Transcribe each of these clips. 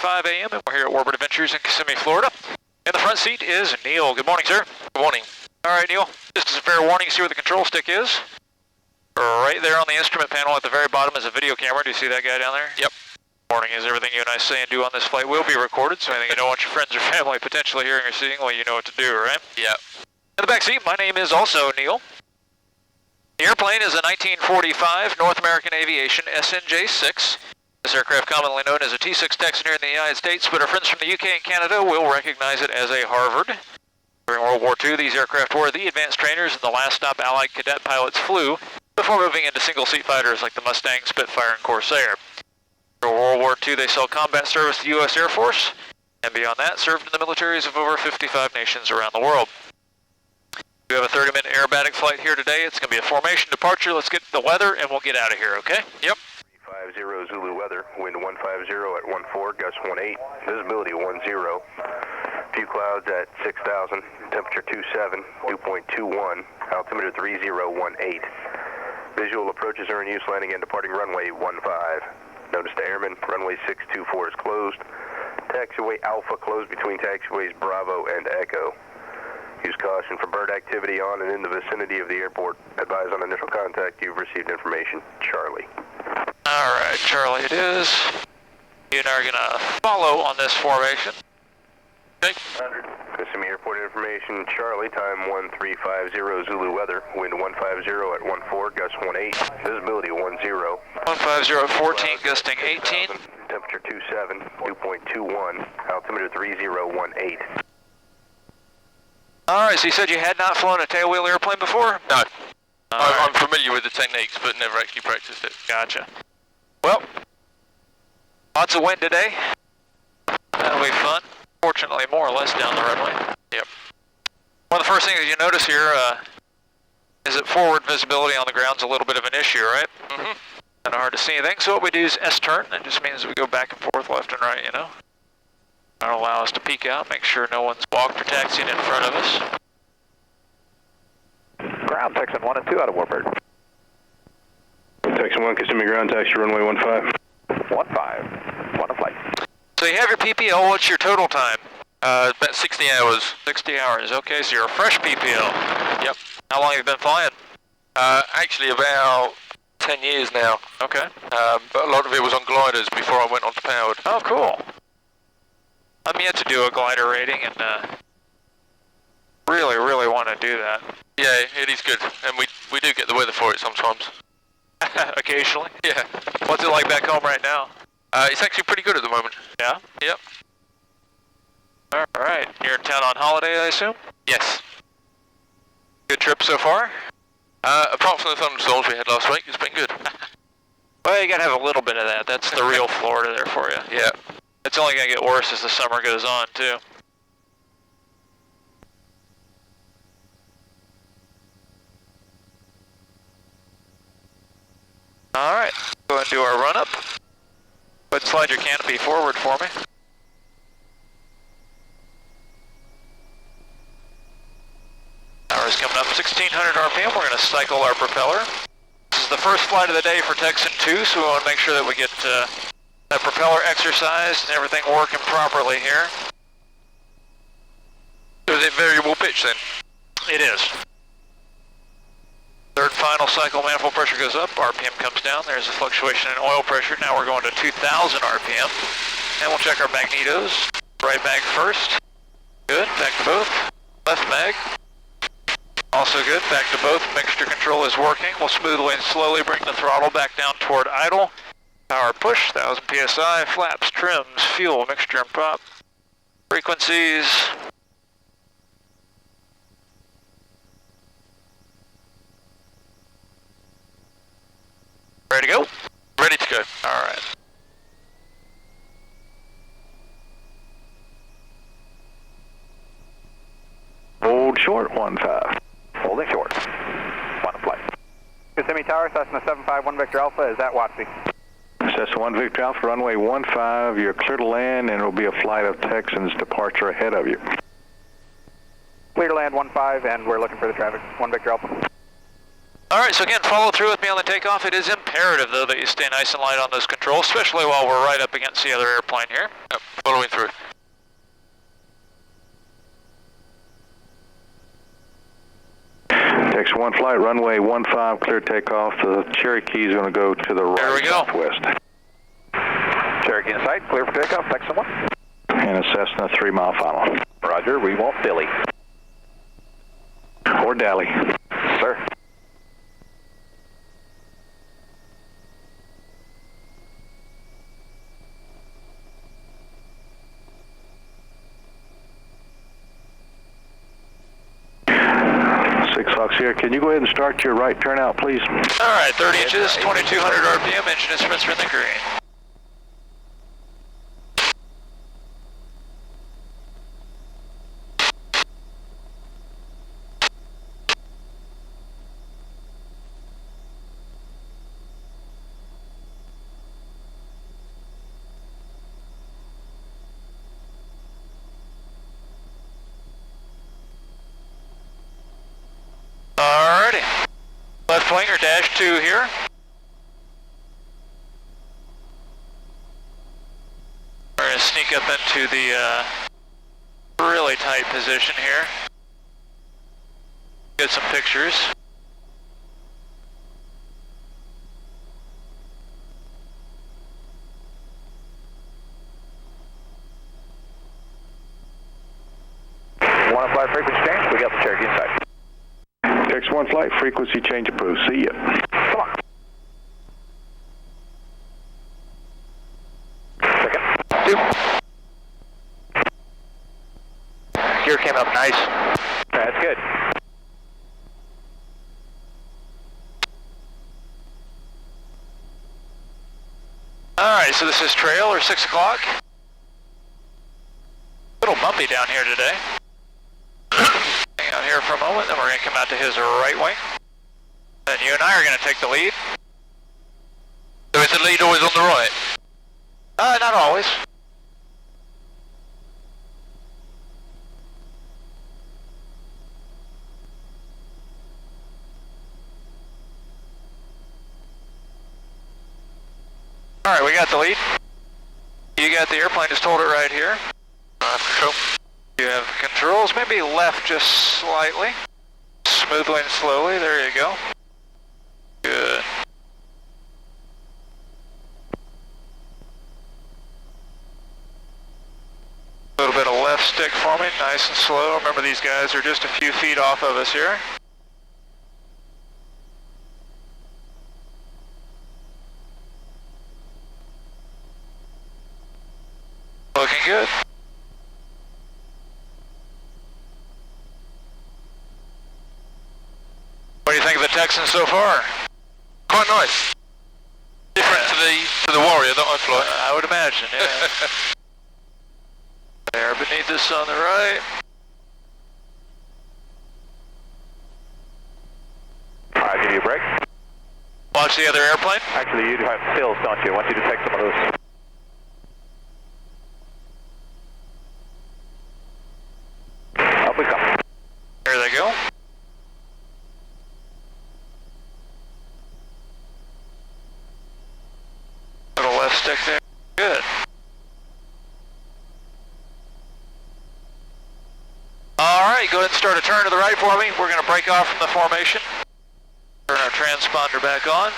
10:45 a.m. and we're here at Warbird Adventures in Kissimmee, Florida. In the front seat is Neil. Good morning, sir. Good morning. All right, Neil, just as a fair warning, see where the control stick is? Right there on the instrument panel at the very bottom is a video camera. Do you see that guy down there? Yep. Morning. Is everything you and I say and do on this flight will be recorded, so anything you don't want your friends or family potentially hearing or seeing, well, you know what to do, right? Yeah. In the back seat, my name is also Neil. The airplane is a 1945 North American Aviation SNJ-6. This aircraft, commonly known as a T-6 Texan here in the United States, but our friends from the UK and Canada will recognize it as a Harvard. During World War II, these aircraft were the advanced trainers and the last stop Allied cadet pilots flew before moving into single-seat fighters like the Mustang, Spitfire, and Corsair. During World War II, they saw combat service to the U.S. Air Force, and beyond that, served in the militaries of over 55 nations around the world. We have a 30-minute aerobatic flight here today. It's going to be a formation departure. Let's get the weather, and we'll get out of here, okay? Yep. 350 Zulu weather, wind 150 at 14, gust 18, visibility 10. Few clouds at 6,000, temperature 27, dew point 21, altimeter 3018. Visual approaches are in use, landing and departing runway 15. Notice to airmen, runway 624 is closed. Taxiway Alpha closed between taxiways Bravo and Echo. Use caution for bird activity on and in the vicinity of the airport. Advise on initial contact, you've received information. Charlie. All right, Charlie it is. You and I are going to follow on this formation. Okay. Kissimmee Airport information, Charlie, time 1350 Zulu weather, wind 150 at 14, gust 18, visibility 10. 150 at 14, gusting 18. Temperature 27, dew point 21, altimeter 3018. All right, so you said you had not flown a tailwheel airplane before? No. I'm Right. familiar with the techniques, but never actually practiced it. Gotcha. Well, lots of wind today. That'll be fun. Fortunately, more or less down the runway. Yep. One of the first things you notice here is that forward visibility on the ground's a little bit of an issue, right? Mm-hmm. Kind of hard to see anything. So what we do is S-turn. That just means we go back and forth, left and right, you know? That'll allow us to peek out, make sure no one's walked or taxiing in front of us. Ground, Texan 1 and 2 out of Warbird. Texan 1, Kissimmee ground, taxi runway 15. 15, 1 flight. So you have your PPL. What's your total time? About 60 hours. 60 hours. Okay, so you're a fresh PPL. Yep. How long have you been flying? Actually about 10 years now. Okay. But a lot of it was on gliders before I went on to powered. Oh, cool. I'm yet to do a glider rating, and really want to do that. Yeah, it is good. And we do get the weather for it sometimes. Occasionally. Yeah. What's it like back home right now? It's actually pretty good at the moment. Yeah? Yep. All right. You're in town on holiday, I assume? Yes. Good trip so far? Apart from the thunderstorms we had last week, it's been good. Well, you got to have a little bit of that. That's the real Florida there for you. Yeah. It's only going to get worse as the summer goes on, too. All right. Go ahead and do our run-up. Go ahead and slide your canopy forward for me. Power's coming up 1600 RPM. We're going to cycle our propeller. This is the first flight of the day for Texan 2, so we want to make sure that we get that propeller exercised and everything working properly here. So is it variable pitch then? It is. Third final cycle, manifold pressure goes up, RPM comes down. There's a fluctuation in oil pressure. Now we're going to 2000 RPM. And we'll check our magnetos. Right mag first. Good, back to both. Left mag. Also good, back to both. Mixture control is working. We'll smoothly and slowly bring the throttle back down toward idle. Power push, 1000 PSI, flaps, trims, fuel, mixture and prop. Frequencies. Ready to go? Ready to go. All right. Hold short, 15. Holding short. 1 flight. Kissimmee Tower, Cessna 751 Victor Alpha, is that WATSI? Cessna 1 Victor Alpha, runway 15, you're clear to land, and it'll be a flight of Texans departure ahead of you. Clear to land 15, and we're looking for the traffic. 1 Victor Alpha. All right, so again, follow through with me on the takeoff. It is imperative, though, that you stay nice and light on those controls, especially while we're right up against the other airplane here. Yep. Following through. Texan 1 flight, runway 15, clear takeoff. The Cherokee is going to go to the right. There we go. Southwest. Cherokee in sight, clear for takeoff, Texan 1. And a Cessna 3-mile final. Roger, we want Billy. Or Dally. Sir. Fox here. Can you go ahead and start your right turnout, please? All right, 30 inches, 2200 RPM, engine instruments are in the green. Alrighty, left wing or dash 2 here. We're going to sneak up into the really tight position here. Get some pictures. Want to fly frequency change? We got the Cherokee inside. Texan 1 flight, frequency change approved. See ya. Come on. Second. 2. Gear came up nice. That's good. Alright, so this is trail or 6 o'clock. A little bumpy down here today. Hang out here for a moment, then we're going to come out to his right wing. Then you and I are going to take the lead. So is the lead always on the right? Not always. Alright, we got the lead. You got the airplane, just hold it right here. Cool. You have controls, maybe left just slightly. Smoothly and slowly, there you go. Good. A little bit of left stick for me, nice and slow. Remember these guys are just a few feet off of us here. Looking good. What do you think of the Texan so far? Quite nice. Different to the Warrior that I fly. I would imagine, yeah. There beneath us on the right. Alright, give you a break. Watch the other airplane. Actually, you do have stills, don't you? I want you to take some of those. Up we come. There they go. Little left stick there. Good. Alright, go ahead and start a turn to the right for me. We're going to break off from the formation. Turn our transponder back on.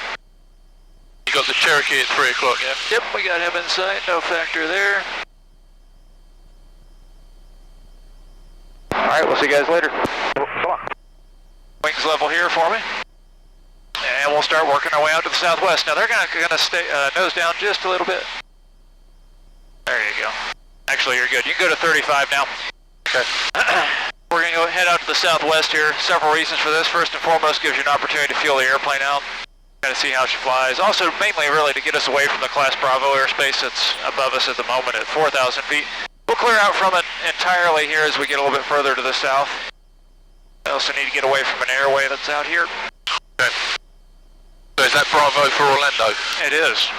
You got the Cherokee at 3 o'clock, yeah? Yep, we got him in sight. No factor there. Alright, we'll see you guys later. Come on. Wings level here for me. And we'll start working our way out to the southwest. Now they're gonna stay nose down just a little bit. There you go. Actually, you're good. You can go to 35 now. Okay. We're gonna go head out to the southwest here. Several reasons for this. First and foremost, gives you an opportunity to feel the airplane out. Kind of see how she flies. Also, mainly really to get us away from the Class Bravo airspace that's above us at the moment at 4,000 feet. We'll clear out from it entirely here as we get a little bit further to the south. I also need to get away from an airway that's out here. Okay. So is that Bravo for Orlando? It is.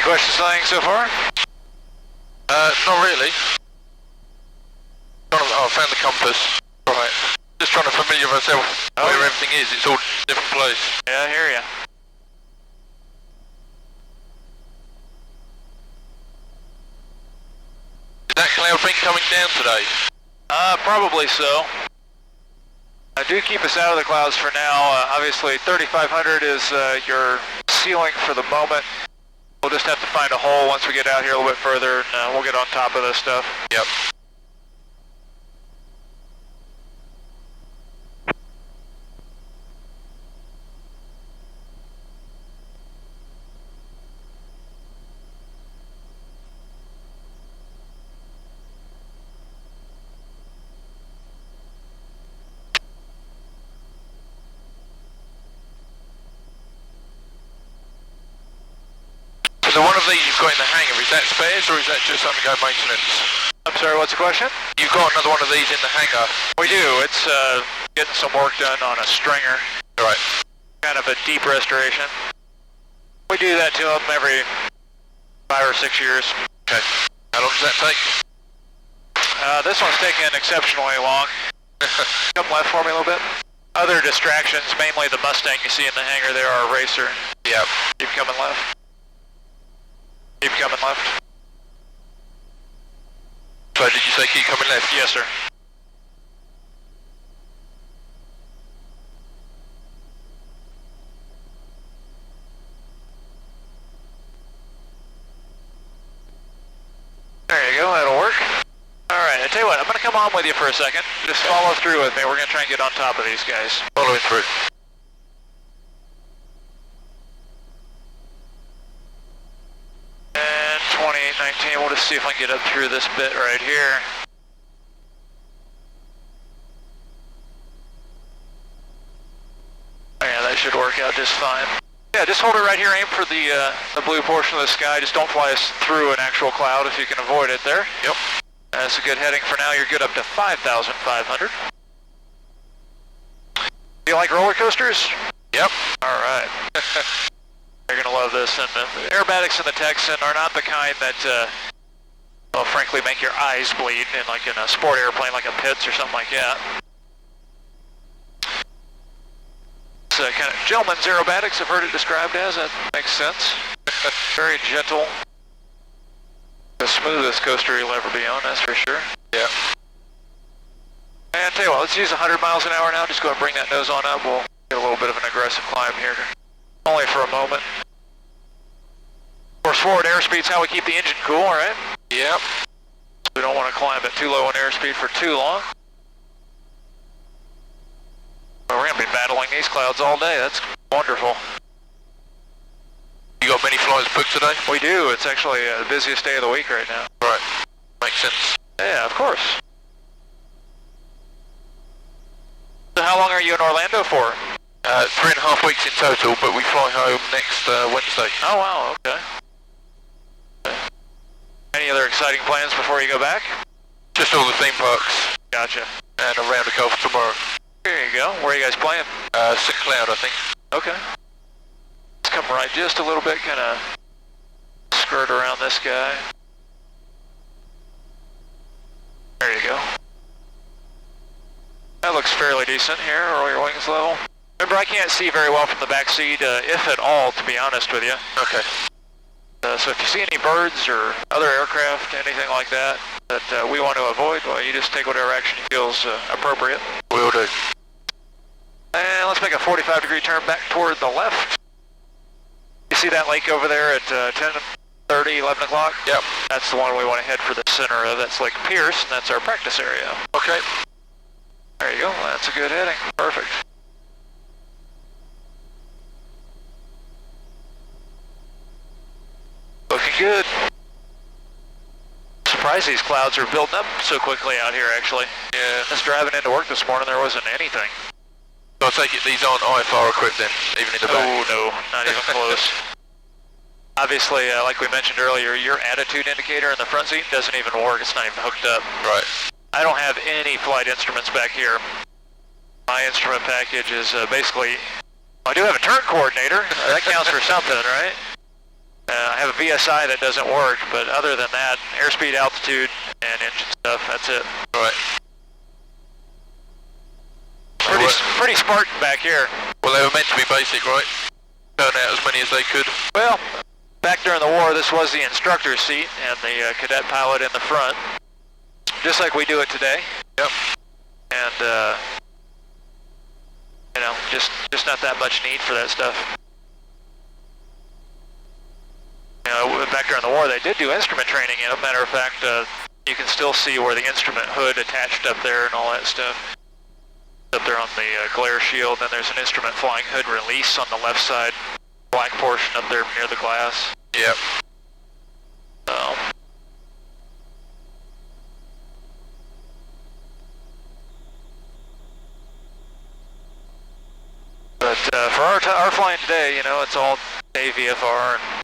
questions thing so far? Not really. I found the compass. Right. Just trying to familiar myself where everything is. It's all in a different place. Yeah, I hear ya. Is that cloud thing coming down today? Probably so. Do keep us out of the clouds for now. Obviously, 3,500 is your ceiling for the moment. We'll just have to find a hole once we get out here a little bit further, and we'll get on top of this stuff. Yep. So one of these you've got in the hangar, is that spares or is that just undergo maintenance? I'm sorry, what's the question? You've got another one of these in the hangar. We do. It's getting some work done on a stringer. Right. Kind of a deep restoration. We do that to them every 5 or 6 years. Okay. How long does that take? This one's taking exceptionally long. Come left for me a little bit. Other distractions, mainly the Mustang you see in the hangar there, our racer. Yep. Keep coming left. Keep coming left. So did you say keep coming left? Yes, sir. There you go, that'll work. Alright, I tell you what, I'm going to come on with you for a second. Just follow through with me. We're going to try and get on top of these guys. Following through. And 2819, we'll just see if I can get up through this bit right here. Yeah, that should work out just fine. Yeah, just hold it right here, aim for the blue portion of the sky. Just don't fly us through an actual cloud if you can avoid it there. Yep. That's a good heading for now. You're good up to 5,500. Do you like roller coasters? Yep. All right. You're going to love this. And the aerobatics in the Texan are not the kind that, well, frankly, make your eyes bleed like in a sport airplane like a Pitts or something like that. It's kind of gentleman's aerobatics, I've heard it described as. That makes sense. Very gentle. The smoothest coaster you'll ever be on, that's for sure. Yeah. And tell you what, let's use 100 miles an hour now. Just go ahead and bring that nose on up. We'll get a little bit of an aggressive climb here. Only for a moment. Of course, forward airspeed's how we keep the engine cool, right? Yep. We don't want to climb at too low on airspeed for too long. Well, we're going to be battling these clouds all day. That's wonderful. You got many flights booked today? We do. It's actually the busiest day of the week right now. Right. Makes sense. Yeah, of course. So how long are you in Orlando for? 3.5 weeks in total, but we fly home next Wednesday. Oh, wow, okay. Any other exciting plans before you go back? Just all the theme parks. Gotcha. And around the Gulf tomorrow. There you go. Where are you guys playing? St. Cloud, I think. Okay. Let's come right just a little bit, kind of skirt around this guy. There you go. That looks fairly decent here, roll your wings level. Remember, I can't see very well from the back seat, if at all, to be honest with you. Okay. So if you see any birds or other aircraft, anything like that, that we want to avoid, well, you just take whatever action feels appropriate. Will do. And let's make a 45-degree turn back toward the left. You see that lake over there at 10:30, 11 o'clock? Yep. That's the one we want to head for the center of. That's Lake Pierce, and that's our practice area. Okay. There you go. That's a good heading. Perfect. Looking good. Surprised these clouds are building up so quickly out here, actually. Yeah. Just driving into work this morning, there wasn't anything. So I take it these aren't IFR equipped then, even in the back? Oh, no. Not even close. Obviously, like we mentioned earlier, your attitude indicator in the front seat doesn't even work. It's not even hooked up. Right. I don't have any flight instruments back here. My instrument package is basically... I do have a turn coordinator. That counts for something, right? I have a VSI that doesn't work, but other than that, airspeed, altitude, and engine stuff, that's it. Right. Pretty Spartan back here. Well, they were meant to be basic, right? Turn out as many as they could. Well, back during the war, this was the instructor's seat and the cadet pilot in the front, just like we do it today. Yep. And, you know, just not that much need for that stuff. You know, back during the war, they did do instrument training. As a matter of fact, you can still see where the instrument hood attached up there and all that stuff. Up there on the glare shield, then there's an instrument flying hood release on the left side, black portion up there near the glass. Yep. So. But for our flying today, you know, it's all day VFR, and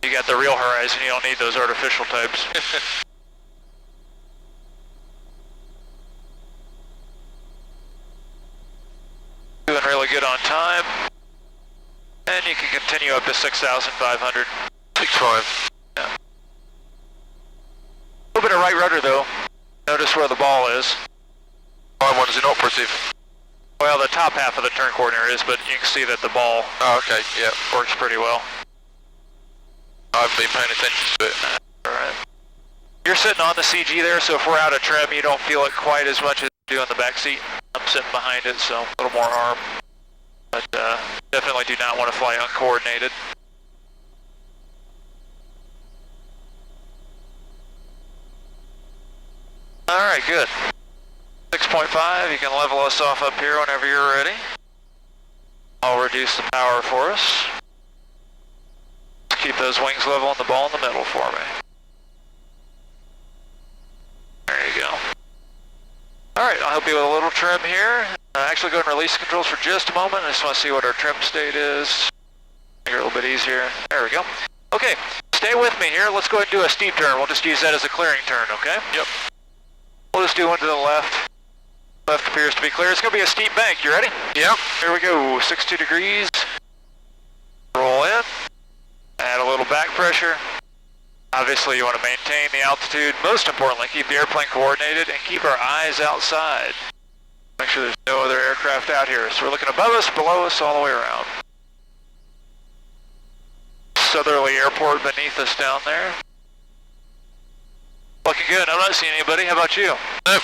you got the real horizon. You don't need those artificial types. Doing really good on time, and you can continue up to 6,500. 6.5. Yeah. A little bit of right rudder though. Notice where the ball is. My one's inoperative. Well, the top half of the turn coordinator is, but you can see that the ball Okay, yeah. works pretty well. I haven't been paying attention to it. Alright. You're sitting on the CG there, so if we're out of trim, you don't feel it quite as much as you do in the back seat. I'm sitting behind it, so a little more arm. But definitely do not want to fly uncoordinated. Alright, good. 6.5, you can level us off up here whenever you're ready. I'll reduce the power for us. Keep those wings level and the ball in the middle for me. There you go. Alright, I'll help you with a little trim here. Actually go and release the controls for just a moment. I just want to see what our trim state is. Make it a little bit easier. There we go. Okay, stay with me here. Let's go ahead and do a steep turn. We'll just use that as a clearing turn, okay? Yep. We'll just do one to the left. Left appears to be clear. It's going to be a steep bank. You ready? Yep. Here we go. 62 degrees. Roll in. Add a little back pressure. Obviously you want to maintain the altitude. Most importantly, keep the airplane coordinated and keep our eyes outside. Make sure there's no other aircraft out here. So we're looking above us, below us, all the way around. Southerly Airport beneath us down there. Looking good. I'm not seeing anybody. How about you? Nope.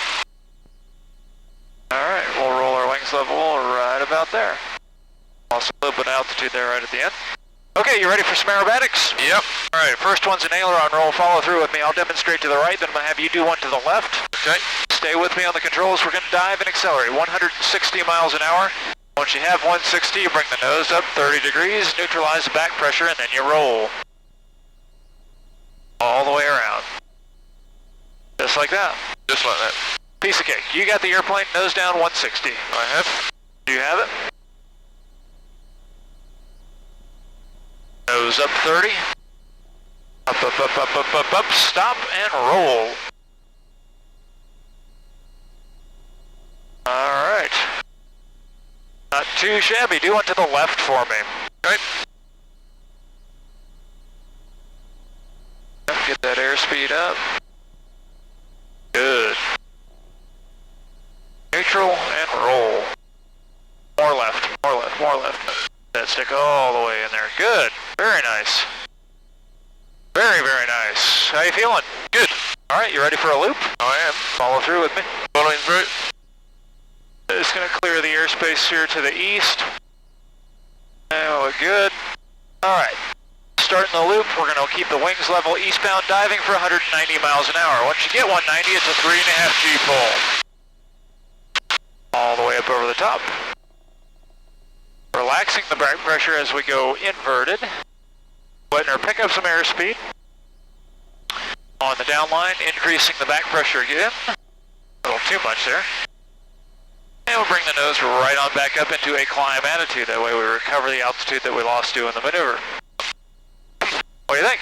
Alright, we'll roll our wings level right about there. Also a little bit of altitude there right at the end. Okay, you ready for some aerobatics? Yep. Alright, first one's an aileron roll. Follow through with me. I'll demonstrate to the right, then I'm going to have you do one to the left. Okay. Stay with me on the controls. We're going to dive and accelerate 160 miles an hour. Once you have 160, you bring the nose up 30 degrees, neutralize the back pressure, and then you roll. All the way around. Just like that. Just like that. Piece of cake. You got the airplane, nose down 160. I have. Do you have it? Nose up 30. Up, up, up, up, up, up, up. Stop and roll. Alright. Not too shabby. Do one to the left for me. Okay. Get that airspeed up. Good. Neutral and roll. More left, more left, more left. That stick all the way in there. Good. Very nice. Very, very nice. How you feeling? Good. Alright, you ready for a loop? I am. Follow through with me. Following through. Just going to clear the airspace here to the east. And we'll look good. Alright. Starting the loop, we're going to keep the wings level eastbound, diving for 190 miles an hour. Once you get 190, it's a 3.5 G pull. All the way up over the top. Relaxing the back pressure as we go inverted. Letting her pick up some airspeed. On the downline, increasing the back pressure again. A little too much there. And we'll bring the nose right on back up into a climb attitude. That way we recover the altitude that we lost doing the maneuver. What do you think?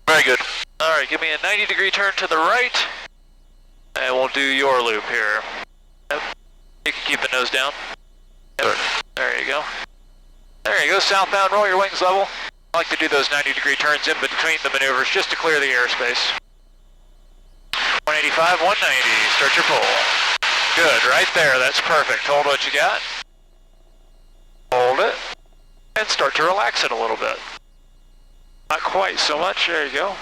Very good. Alright, give me a 90-degree turn to the right. And we'll do your loop here. Yep. You can keep the nose down. Yep. There you go. There you go, southbound, roll your wings level. I like to do those 90-degree turns in between the maneuvers just to clear the airspace. 185, 190, start your pull. Good, right there, that's perfect. Hold what you got. Hold it. And start to relax it a little bit. Not quite so much, there you go.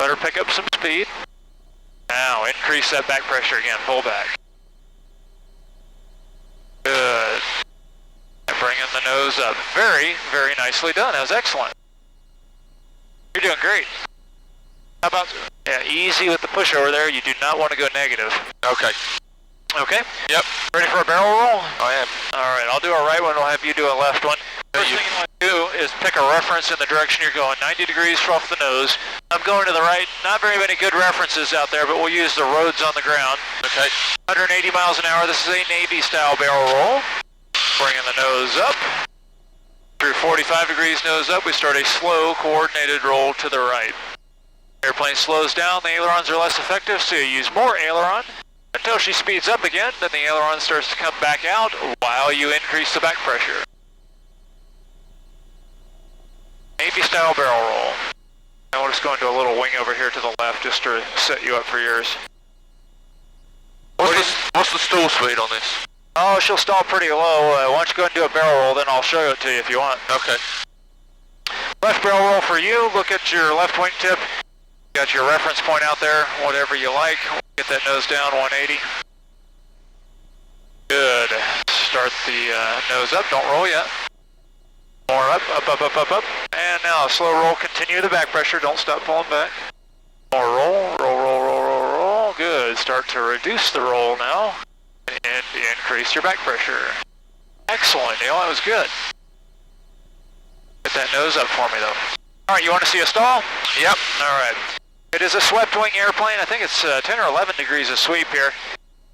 Let her pick up some speed. Now, increase that back pressure again, pull back. Good. And bringing the nose up. Very, very nicely done, that was excellent. You're doing great. How about, yeah, easy with the push over there, you do not want to go negative. Okay. Okay? Yep. Ready for a barrel roll? I am. Alright, I'll do a right one, we'll have you do a left one. First thing you want to do is pick a reference in the direction you're going, 90 degrees off the nose. I'm going to the right, not very many good references out there, but we'll use the roads on the ground. Okay. 180 miles an hour, this is a Navy-style barrel roll. Bringing the nose up. Through 45 degrees nose up, we start a slow, coordinated roll to the right. Airplane slows down, the ailerons are less effective, so you use more aileron. Until she speeds up again, then the aileron starts to come back out while you increase the back pressure. Navy-style barrel roll. Now we'll just go into a little wing over here to the left just to set you up for yours. What's the stall speed on this? Oh, she'll stall pretty low. Why don't you go and do a barrel roll, then I'll show it to you if you want. Okay. Left barrel roll for you. Look at your left wingtip. Got your reference point out there, whatever you like. Get that nose down, 180. Good. Start the nose up, don't roll yet. More up, up, up, up, up, up. And now a slow roll, continue the back pressure, don't stop pulling back. More roll, roll, roll, roll, roll, roll. Good. Start to reduce the roll now. And increase your back pressure. Excellent, Neil, that was good. Get that nose up for me though. Alright, you want to see a stall? Yep. Alright. It is a swept wing airplane. I think it's 10 or 11 degrees of sweep here.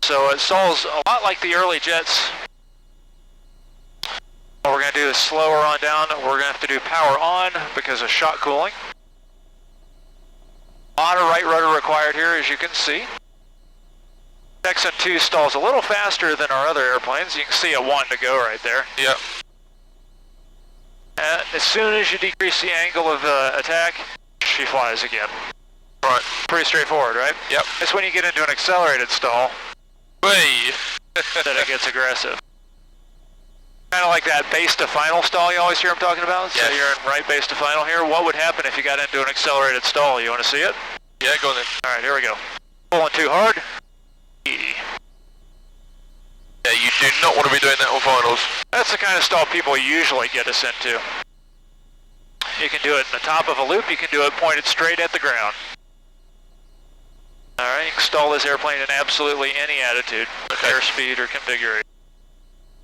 So it stalls a lot like the early jets. What we're going to do is slow her on down. We're going to have to do power on because of shock cooling. A lot of right rudder required here, as you can see. Texan 2 stalls a little faster than our other airplanes. You can see it wanting to go right there. Yep. And as soon as you decrease the angle of attack, she flies again. Right. Pretty straightforward, right? Yep. It's when you get into an accelerated stall Whee! that it gets aggressive. Kind of like that base to final stall you always hear them talking about. So Yes. you're in right base to final here. What would happen if you got into an accelerated stall? You want to see it? Yeah, go on then. All right, here we go. Pulling too hard. Yeah, you do not want to be doing that on finals. That's the kind of stall people usually get us into. You can do it in the top of a loop. You can do it pointed straight at the ground. All right, you can stall this airplane in absolutely any attitude, airspeed or configuration.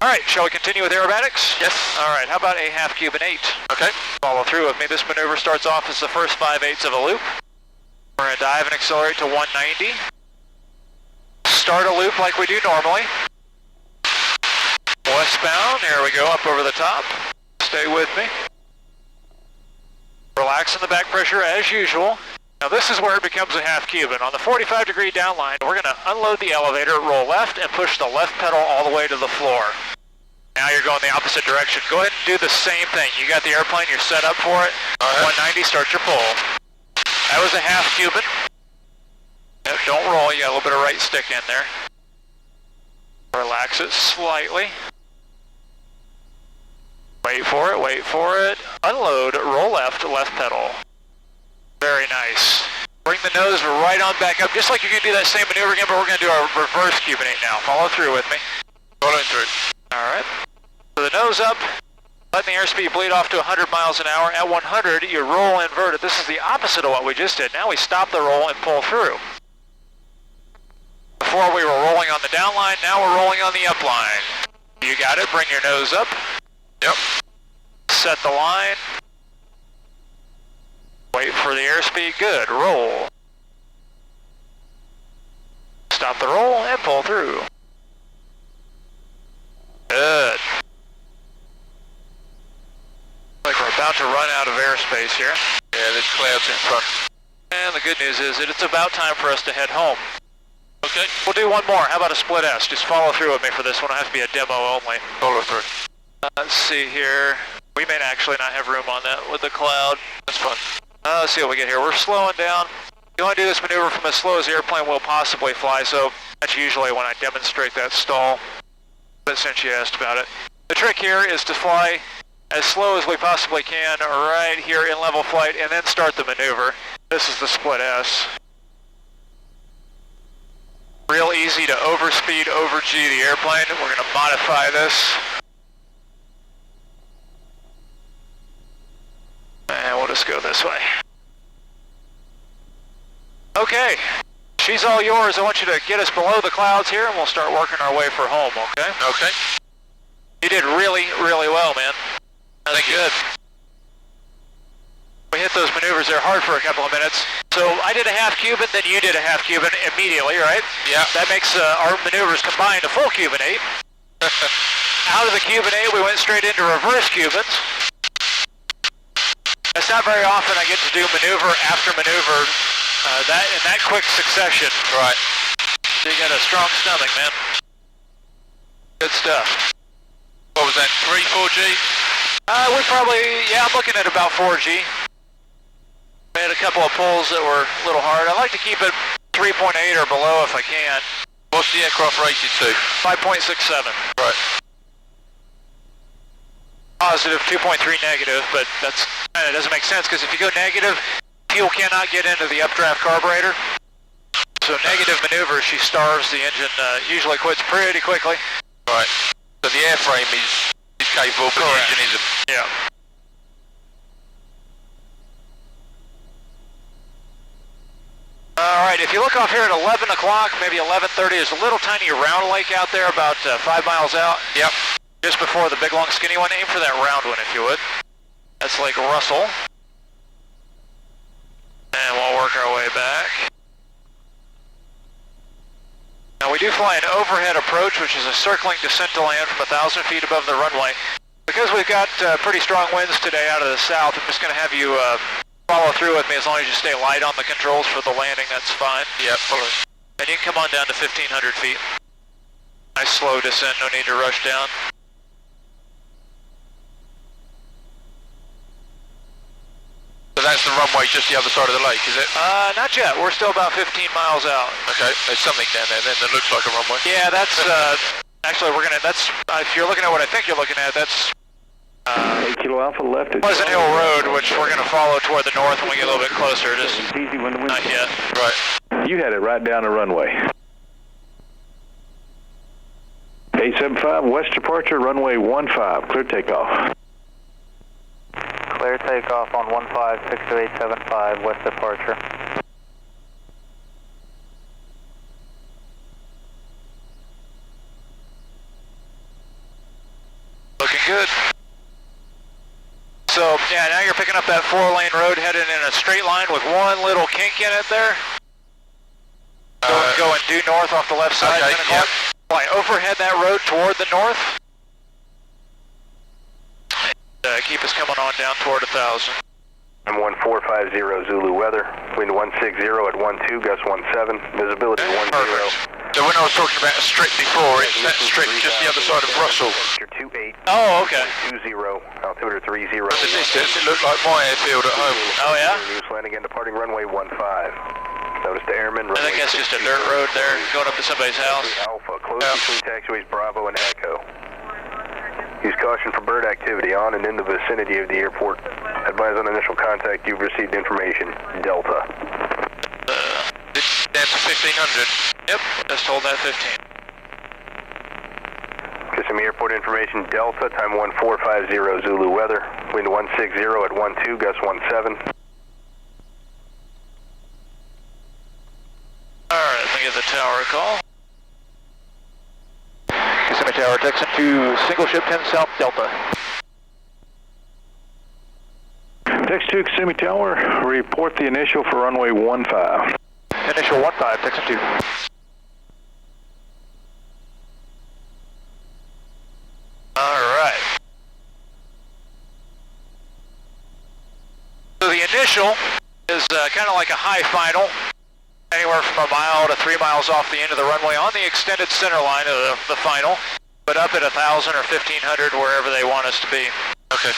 All right, shall we continue with aerobatics? Yes. All right, how about a half Cuban 8? Okay. Follow through with me. This maneuver starts off as the first 5/8 of a loop. We're going to dive and accelerate to 190. Start a loop like we do normally. Westbound, here we go, up over the top. Stay with me. Relax in the back pressure as usual. Now this is where it becomes a half Cuban. On the 45-degree downline, we're going to unload the elevator, roll left, and push the left pedal all the way to the floor. Now you're going the opposite direction. Go ahead and do the same thing. You got the airplane, you're set up for it. 190, start your pull. That was a half Cuban. Yep, don't roll, you got a little bit of right stick in there. Relax it slightly. Wait for it, wait for it. Unload, roll left, left pedal. Very nice. Bring the nose right on back up, just like you're going to do that same maneuver again, but we're going to do a reverse Cuban 8 now. Follow through with me. Following through. Alright. So the nose up, letting the airspeed bleed off to 100 miles an hour. At 100, you roll inverted. This is the opposite of what we just did. Now we stop the roll and pull through. Before we were rolling on the downline, now we're rolling on the upline. You got it, bring your nose up. Yep. Set the line. Wait for the airspeed, good, roll. Stop the roll and pull through. Good. Like we're about to run out of airspace here. Yeah, there's clouds in front. And the good news is that it's about time for us to head home. Okay. We'll do one more. How about a split S? Just follow through with me for this one. It'll have to be a demo only. Follow through. Let's see here. We may actually not have room on that with the cloud. That's fine. Let's see what we get here. We're slowing down. You want to do this maneuver from as slow as the airplane will possibly fly, so that's usually when I demonstrate that stall. But since you asked about it. The trick here is to fly as slow as we possibly can right here in level flight and then start the maneuver. This is the split S. Real easy to overspeed, over-G the airplane. We're going to modify this. And we'll just go this way. Okay, she's all yours. I want you to get us below the clouds here and we'll start working our way for home, okay? Okay. You did really, really well, man. That's good. We hit those maneuvers there hard for a couple of minutes. So I did a half Cuban, then you did a half Cuban immediately, right? Yeah. That makes our maneuvers combined a full Cuban 8. Out of the Cuban 8, we went straight into reverse Cubans. It's not very often I get to do maneuver after maneuver in that quick succession. Right. So you got a strong stomach, man. Good stuff. What was that, 3, 4G? We probably, I'm looking at about 4G. We had a couple of pulls that were a little hard. I like to keep it 3.8 or below if I can. What's the aircraft rated to? 5.67. Right. Positive, 2.3 negative, but that's kind of doesn't make sense because if you go negative, fuel cannot get into the updraft carburetor. So negative maneuver, she starves the engine, usually quits pretty quickly. Right. So the airframe is capable, but the engine isn't. Yeah. Alright, if you look off here at 11 o'clock, maybe 11:30, there's a little tiny round lake out there about 5 miles out. Yep. Just before the big, long, skinny one. Aim for that round one if you would. That's Lake Russell. And we'll work our way back. Now we do fly an overhead approach, which is a circling descent to land from 1,000 feet above the runway. Because we've got pretty strong winds today out of the south, I'm just going to have you follow through with me as long as you stay light on the controls for the landing, that's fine. Yep, follow. And you can come on down to 1,500 feet. Nice slow descent, no need to rush down. So that's the runway just the other side of the lake, is it? Not yet. We're still about 15 miles out. Okay, there's something down there then that looks like a runway. Yeah, that's, actually we're gonna, that's, if you're looking at what I think you're looking at, that's 8 Kilo Alpha left. Pleasant Hill Road, which we're gonna follow toward the north when we get a little bit closer. Just It's easy when the wind. not yet. Right. You had it right down the runway. 875, west departure, runway 15, clear takeoff. Clear takeoff on 15-62875, west departure. Looking good. So, yeah, now you're picking up that 4-lane road headed in a straight line with one little kink in it there. Going due north off the left side, okay, 10 o'clock. Fly overhead that road toward the north. And, keep us coming on down toward 1,000. I'm 1450 Zulu weather, wind 160 at 12, gust 17, visibility 10. Perfect. So when I was talking about a strip before, it's that strip just the other side of Russell. Temperature 28. Oh, okay. 20, altimeter 30. From the distance, it looked like my airfield at home. Oh, yeah? News landing and departing runway 15. Notice the airman. I think that's just a dirt road there, going up to somebody's house. Alpha, close between taxiways Bravo and Echo. Use caution for bird activity on and in the vicinity of the airport. Advise on initial contact you've received information. Delta. Down to 1500. Yep, just hold that 15. Kissimmee Airport information. Delta, time 1450 Zulu weather. Wind 160 at 12, gust 17. Alright, let me get the tower call. Kissimmee Tower, Texan to single ship 10 South Delta. Tex 2, Kissimmee Tower, report the initial for runway 15. Initial 15, Texan 2. Alright. So the initial is kind of like a high final, anywhere from a mile to 3 miles off the end of the runway on the extended center line of the final, but up at 1,000 or 1,500 wherever they want us to be. Okay.